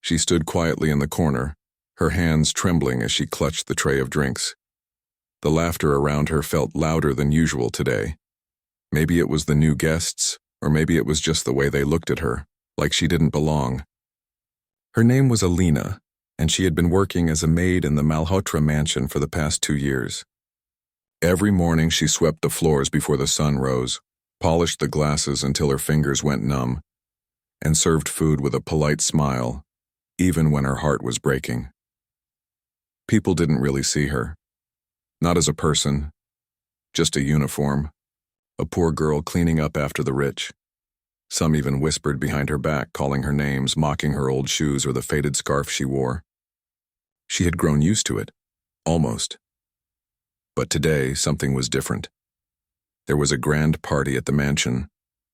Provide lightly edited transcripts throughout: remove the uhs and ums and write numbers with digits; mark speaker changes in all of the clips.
Speaker 1: She stood quietly in the corner, her hands trembling as she clutched the tray of drinks. The laughter around her felt louder than usual today. Maybe it was the new guests, or maybe it was just the way they looked at her, like she didn't belong. Her name was Alina, and she had been working as a maid in the Malhotra mansion for the past 2 years. Every morning she swept the floors before the sun rose, polished the glasses until her fingers went numb, and served food with a polite smile, even when her heart was breaking. People didn't really see her. Not as a person, just a uniform, a poor girl cleaning up after the rich. Some even whispered behind her back, calling her names, mocking her old shoes or the faded scarf she wore. She had grown used to it, almost. But today, something was different. There was a grand party at the mansion,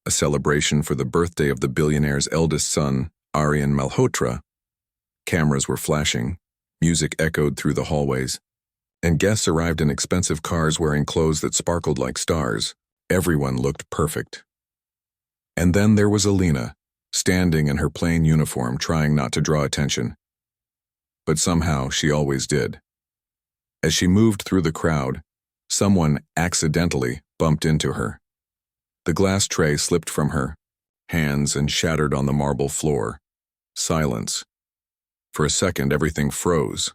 Speaker 1: a celebration for the birthday of the billionaire's eldest son, Aryan Malhotra. Cameras were flashing, music echoed through the hallways, and guests arrived in expensive cars wearing clothes that sparkled like stars. Everyone looked perfect. And then there was Alina, standing in her plain uniform, trying not to draw attention. But somehow she always did. As she moved through the crowd, someone accidentally bumped into her. The glass tray slipped from her hands and shattered on the marble floor. Silence. For a second, everything froze.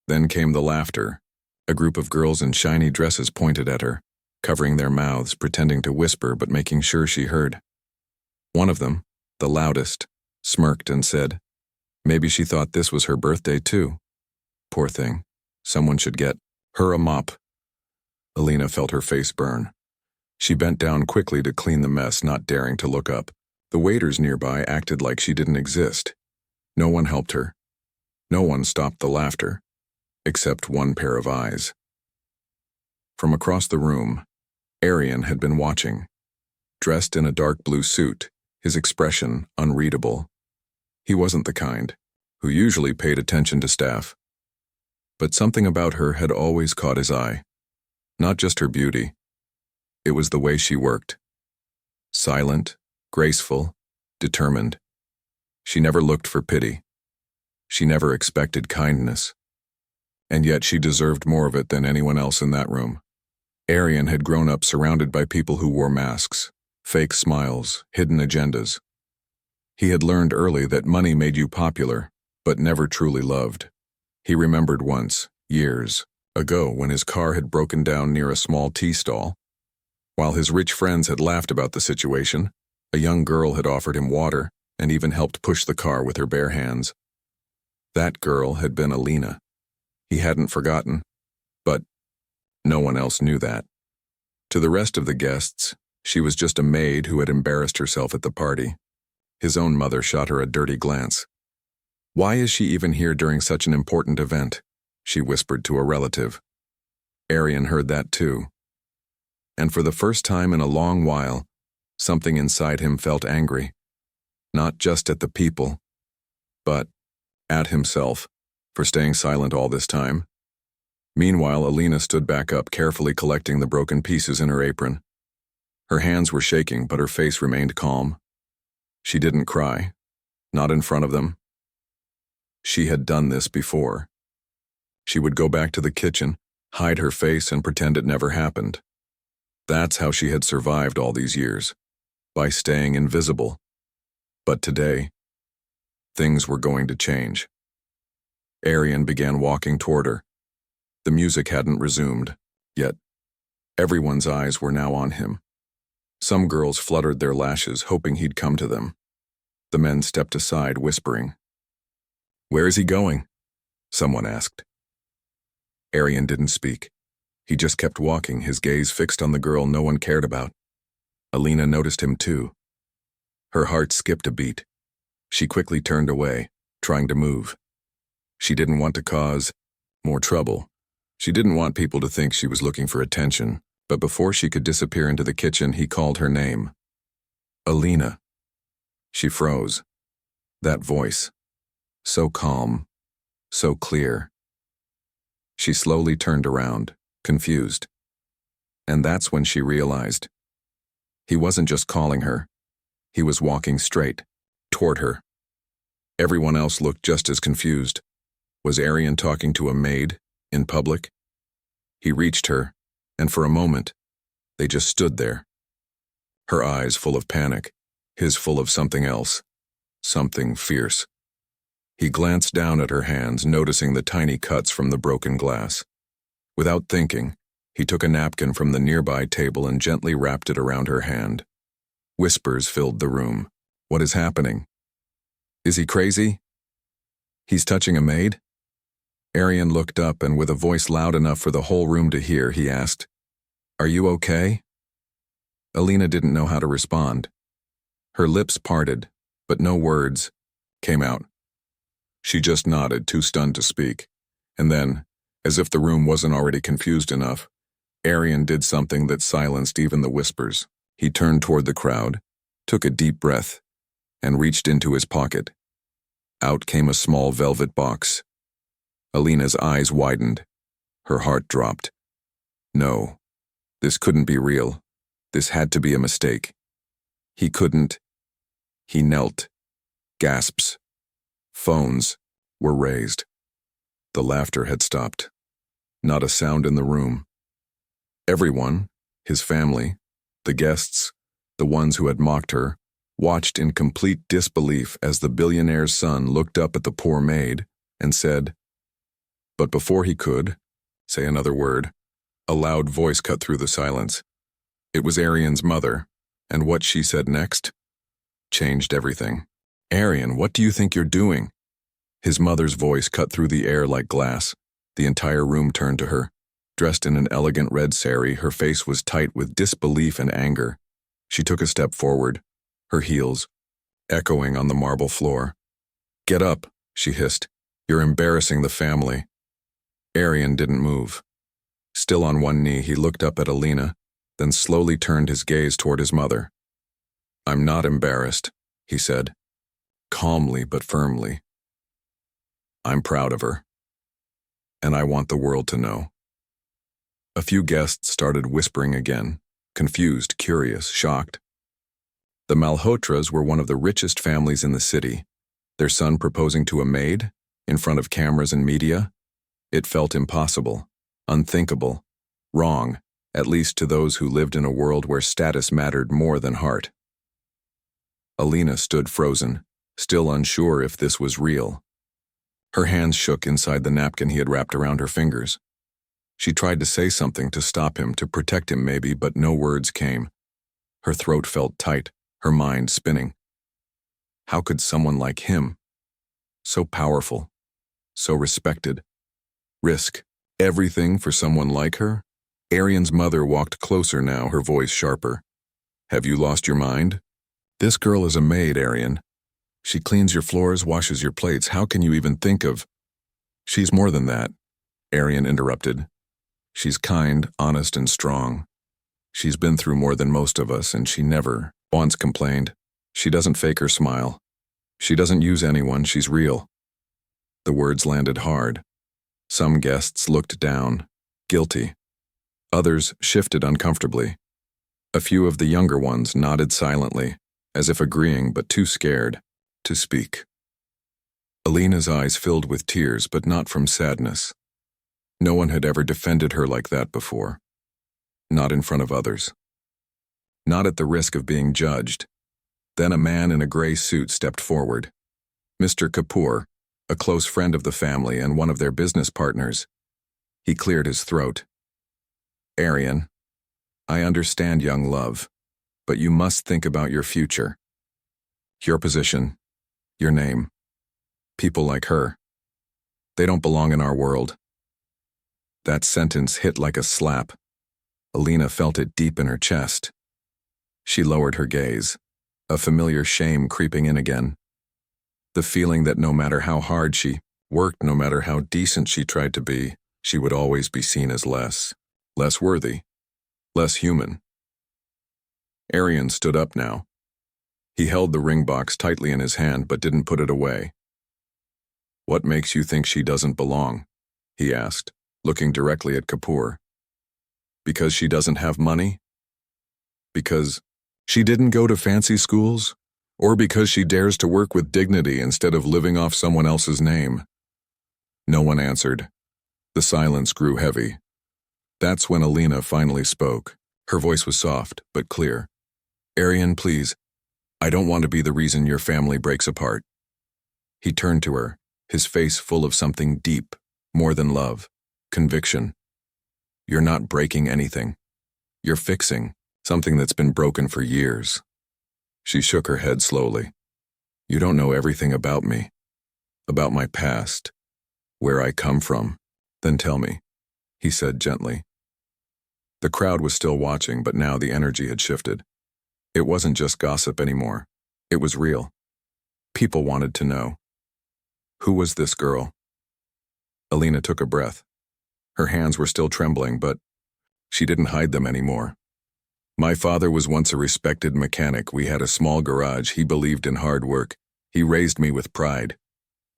Speaker 1: Then came the laughter. A group of girls in shiny dresses pointed at her, covering their mouths, pretending to whisper but making sure she heard. One of them, the loudest, smirked and said, maybe she thought this was her birthday too. Poor thing. Someone should get her a mop. Alina felt her face burn. She bent down quickly to clean the mess, not daring to look up. The waiters nearby acted like she didn't exist. No one helped her. No one stopped the laughter, except one pair of eyes. From across the room, Aryan had been watching. Dressed in a dark blue suit, his expression unreadable. He wasn't the kind who usually paid attention to staff. But something about her had always caught his eye. Not just her beauty. It was the way she worked. Silent, graceful, determined. She never looked for pity. She never expected kindness. And yet she deserved more of it than anyone else in that room. Aryan had grown up surrounded by people who wore masks, fake smiles, hidden agendas. He had learned early that money made you popular, but never truly loved. He remembered once, years ago, when his car had broken down near a small tea stall. While his rich friends had laughed about the situation, a young girl had offered him water and even helped push the car with her bare hands. That girl had been Alina. He hadn't forgotten, but no one else knew that. To the rest of the guests, she was just a maid who had embarrassed herself at the party. His own mother shot her a dirty glance. Why is she even here during such an important event? She whispered to a relative. Aryan heard that too. And for the first time in a long while, something inside him felt angry. Not just at the people, but at himself for staying silent all this time. Meanwhile, Alina stood back up, carefully collecting the broken pieces in her apron. Her hands were shaking, but her face remained calm. She didn't cry, not in front of them. She had done this before. She would go back to the kitchen, hide her face, and pretend it never happened. That's how she had survived all these years, by staying invisible. But today, things were going to change. Aryan began walking toward her. The music hadn't resumed, yet everyone's eyes were now on him. Some girls fluttered their lashes, hoping he'd come to them. The men stepped aside, whispering. "Where is he going?" someone asked. Aryan didn't speak. He just kept walking, his gaze fixed on the girl no one cared about. Alina noticed him too. Her heart skipped a beat. She quickly turned away, trying to move. She didn't want to cause more trouble. She didn't want people to think she was looking for attention, but before she could disappear into the kitchen, he called her name. Alina. She froze. That voice. So calm, so clear. She slowly turned around, confused. And that's when she realized. He wasn't just calling her. He was walking straight, toward her. Everyone else looked just as confused. Was Arian talking to a maid, in public? He reached her, and for a moment, they just stood there. Her eyes full of panic, his full of something else, something fierce. He glanced down at her hands, noticing the tiny cuts from the broken glass. Without thinking, he took a napkin from the nearby table and gently wrapped it around her hand. Whispers filled the room. What is happening? Is he crazy? He's touching a maid? Arian looked up, and with a voice loud enough for the whole room to hear, he asked, "Are you okay?" Alina didn't know how to respond. Her lips parted, but no words came out. She just nodded, too stunned to speak. And then, as if the room wasn't already confused enough, Arian did something that silenced even the whispers. He turned toward the crowd, took a deep breath, and reached into his pocket. Out came a small velvet box. Alina's eyes widened. Her heart dropped. No, this couldn't be real. This had to be a mistake. He couldn't. He knelt. Gasps. Phones were raised. The laughter had stopped. Not a sound in the room. Everyone, his family, the guests, the ones who had mocked her, watched in complete disbelief as the billionaire's son looked up at the poor maid and said, but before he could say another word, a loud voice cut through the silence. It was Arian's mother, and what she said next changed everything. "Arian, what do you think you're doing?" His mother's voice cut through the air like glass. The entire room turned to her. Dressed in an elegant red sari, her face was tight with disbelief and anger. She took a step forward, her heels echoing on the marble floor. "Get up," she hissed. "You're embarrassing the family." Arian didn't move. Still on one knee, he looked up at Alina, then slowly turned his gaze toward his mother. "I'm not embarrassed," he said, calmly but firmly. "I'm proud of her, and I want the world to know." A few guests started whispering again, confused, curious, shocked. The Malhotras were one of the richest families in the city. Their son proposing to a maid, in front of cameras and media? It felt impossible, unthinkable, wrong, at least to those who lived in a world where status mattered more than heart. Alina stood frozen, still unsure if this was real. Her hands shook inside the napkin he had wrapped around her fingers. She tried to say something to stop him, to protect him maybe, but no words came. Her throat felt tight, her mind spinning. How could someone like him, so powerful, so respected, risk everything for someone like her? Arian's mother walked closer now, her voice sharper. "Have you lost your mind? This girl is a maid, Arian. She cleans your floors, washes your plates. How can you even think of—" "She's more than that," Arian interrupted. "She's kind, honest, and strong. She's been through more than most of us, and she never once complained. She doesn't fake her smile. She doesn't use anyone, she's real." The words landed hard. Some guests looked down, guilty. Others shifted uncomfortably. A few of the younger ones nodded silently, as if agreeing but too scared to speak. Alina's eyes filled with tears, but not from sadness. No one had ever defended her like that before. Not in front of others. Not at the risk of being judged. Then a man in a gray suit stepped forward. Mr. Kapoor, a close friend of the family and one of their business partners. He cleared his throat. "Arian, I understand, young love, but you must think about your future. Your position, your name. People like her. They don't belong in our world." That sentence hit like a slap. Alina felt it deep in her chest. She lowered her gaze, a familiar shame creeping in again. The feeling that no matter how hard she worked, no matter how decent she tried to be, she would always be seen as less worthy, less human. Arian stood up now. He held the ring box tightly in his hand but didn't put it away. "What makes you think she doesn't belong?" he asked, looking directly at Kapoor. "Because she doesn't have money? Because she didn't go to fancy schools? Or because she dares to work with dignity instead of living off someone else's name? No one answered. The silence grew heavy. That's when Alina finally spoke. Her voice was soft, but clear. "Arian, please. I don't want to be the reason your family breaks apart." He turned to her, his face full of something deep, more than love, conviction. "You're not breaking anything. You're fixing something that's been broken for years." She shook her head slowly. "You don't know everything about me, about my past, where I come from." "Then tell me," he said gently. The crowd was still watching, but now the energy had shifted. It wasn't just gossip anymore. It was real. People wanted to know. Who was this girl? Alina took a breath. Her hands were still trembling, but she didn't hide them anymore. "My father was once a respected mechanic. We had a small garage. He believed in hard work. He raised me with pride.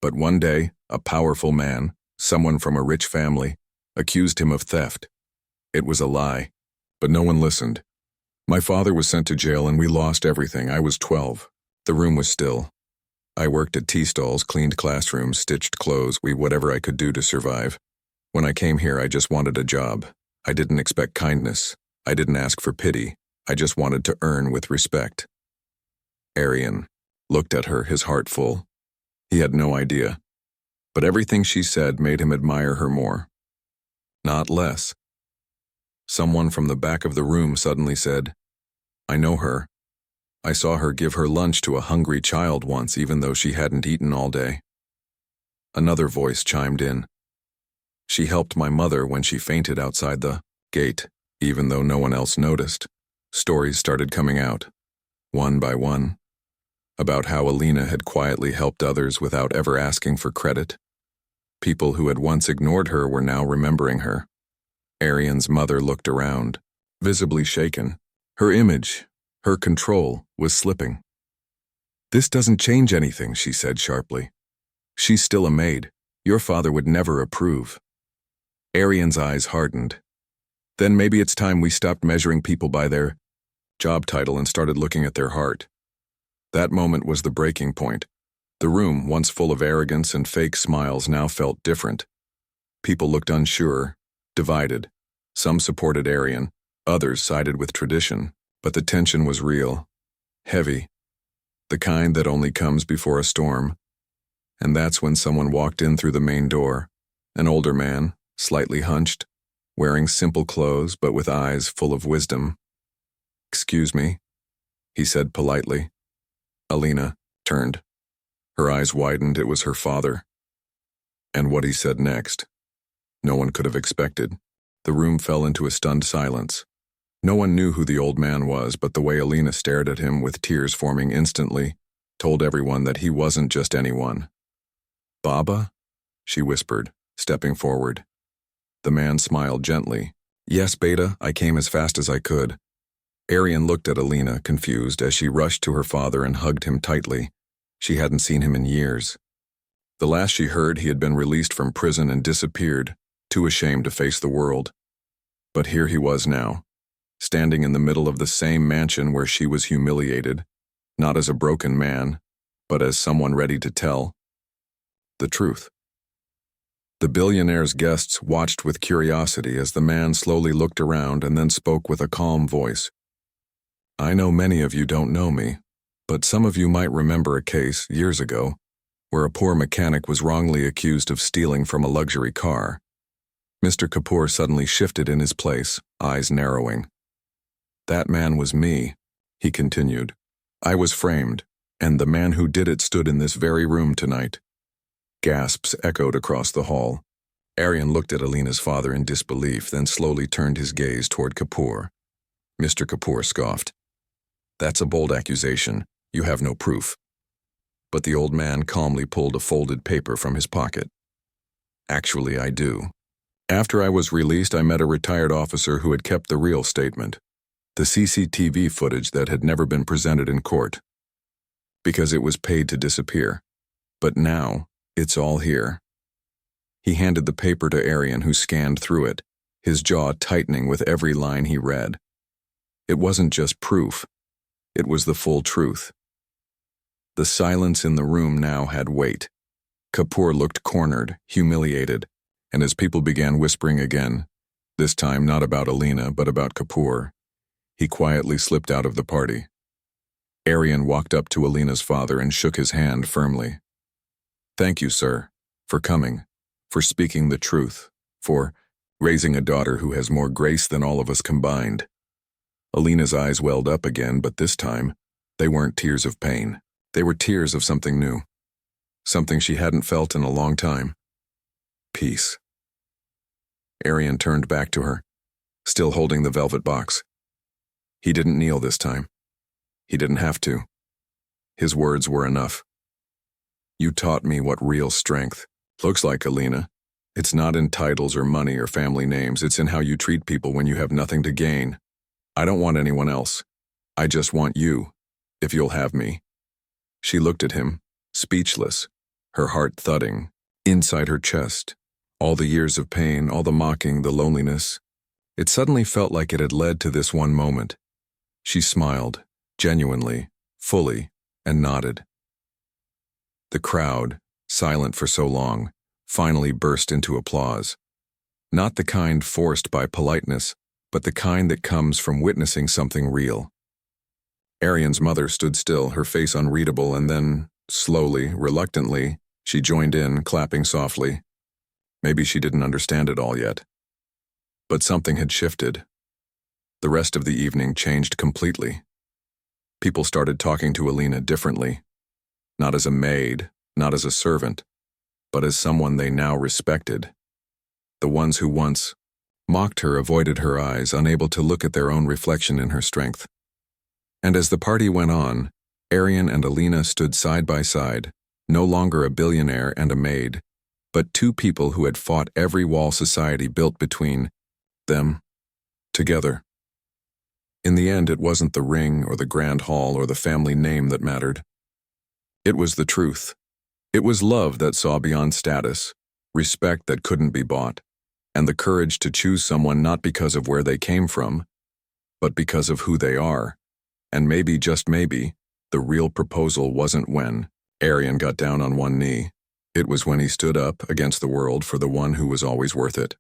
Speaker 1: But one day, a powerful man, someone from a rich family, accused him of theft. It was a lie, but no one listened. My father was sent to jail and we lost everything. I was 12. The room was still. I worked at tea stalls, cleaned classrooms, stitched clothes, whatever I could do to survive. When I came here, I just wanted a job. I didn't expect kindness. I didn't ask for pity. I just wanted to earn with respect." Arian looked at her, his heart full. He had no idea. But everything she said made him admire her more. Not less. Someone from the back of the room suddenly said, "I know her. I saw her give her lunch to a hungry child once, even though she hadn't eaten all day." Another voice chimed in. "She helped my mother when she fainted outside the gate, even though no one else noticed." Stories started coming out, one by one, about how Alina had quietly helped others without ever asking for credit. People who had once ignored her were now remembering her. Arian's mother looked around, visibly shaken. Her image, her control, was slipping. "This doesn't change anything," she said sharply. "She's still a maid. Your father would never approve." Arian's eyes hardened. "Then maybe it's time we stopped measuring people by their job title and started looking at their heart." That moment was the breaking point. The room, once full of arrogance and fake smiles, now felt different. People looked unsure, divided. Some supported Arian, others sided with tradition, but the tension was real, heavy, the kind that only comes before a storm. And that's when someone walked in through the main door, an older man, slightly hunched, wearing simple clothes but with eyes full of wisdom. "Excuse me," he said politely. Alina turned. Her eyes widened. It was her father. And what he said next, no one could have expected. The room fell into a stunned silence. No one knew who the old man was, but the way Alina stared at him with tears forming instantly told everyone that he wasn't just anyone. "Baba?" she whispered, stepping forward. The man smiled gently. "Yes, Beta, I came as fast as I could." Arian looked at Alina, confused, as she rushed to her father and hugged him tightly. She hadn't seen him in years. The last she heard, he had been released from prison and disappeared, too ashamed to face the world. But here he was now, standing in the middle of the same mansion where she was humiliated, not as a broken man, but as someone ready to tell the truth. The billionaire's guests watched with curiosity as the man slowly looked around and then spoke with a calm voice. "I know many of you don't know me, but some of you might remember a case years ago where a poor mechanic was wrongly accused of stealing from a luxury car." Mr. Kapoor suddenly shifted in his place, eyes narrowing. "That man was me," he continued. "I was framed, and the man who did it stood in this very room tonight." Gasps echoed across the hall. Arian looked at Alina's father in disbelief, then slowly turned his gaze toward Kapoor. Mr. Kapoor scoffed. "That's a bold accusation. You have no proof." But the old man calmly pulled a folded paper from his pocket. "Actually, I do. After I was released, I met a retired officer who had kept the real statement, the CCTV footage that had never been presented in court, because it was paid to disappear. But now, it's all here." He handed the paper to Arian, who scanned through it, his jaw tightening with every line he read. It wasn't just proof. It was the full truth. The silence in the room now had weight. Kapoor looked cornered, humiliated, and as people began whispering again, this time not about Alina but about Kapoor, he quietly slipped out of the party. Aryan walked up to Alina's father and shook his hand firmly. "Thank you, sir, for coming, for speaking the truth, for raising a daughter who has more grace than all of us combined." Alina's eyes welled up again, but this time, they weren't tears of pain. They were tears of something new. Something she hadn't felt in a long time. Peace. Aryan turned back to her, still holding the velvet box. He didn't kneel this time. He didn't have to. His words were enough. "You taught me what real strength looks like, Alina. It's not in titles or money or family names. It's in how you treat people when you have nothing to gain. I don't want anyone else. I just want you, if you'll have me." She looked at him, speechless, her heart thudding, inside her chest. All the years of pain, all the mocking, the loneliness. It suddenly felt like it had led to this one moment. She smiled, genuinely, fully, and nodded. The crowd, silent for so long, finally burst into applause. Not the kind forced by politeness, but the kind that comes from witnessing something real. Aryan's mother stood still, her face unreadable, and then, slowly, reluctantly, she joined in, clapping softly. Maybe she didn't understand it all yet. But something had shifted. The rest of the evening changed completely. People started talking to Alina differently. Not as a maid, not as a servant, but as someone they now respected. The ones who once mocked her avoided her eyes, unable to look at their own reflection in her strength. And as the party went on, Aryan and Alina stood side by side, no longer a billionaire and a maid, but two people who had fought every wall society built between them, together. In the end, it wasn't the ring or the grand hall or the family name that mattered. It was the truth. It was love that saw beyond status, respect that couldn't be bought, and the courage to choose someone not because of where they came from, but because of who they are. And maybe, just maybe, the real proposal wasn't when Aryan got down on one knee. It was when he stood up against the world for the one who was always worth it.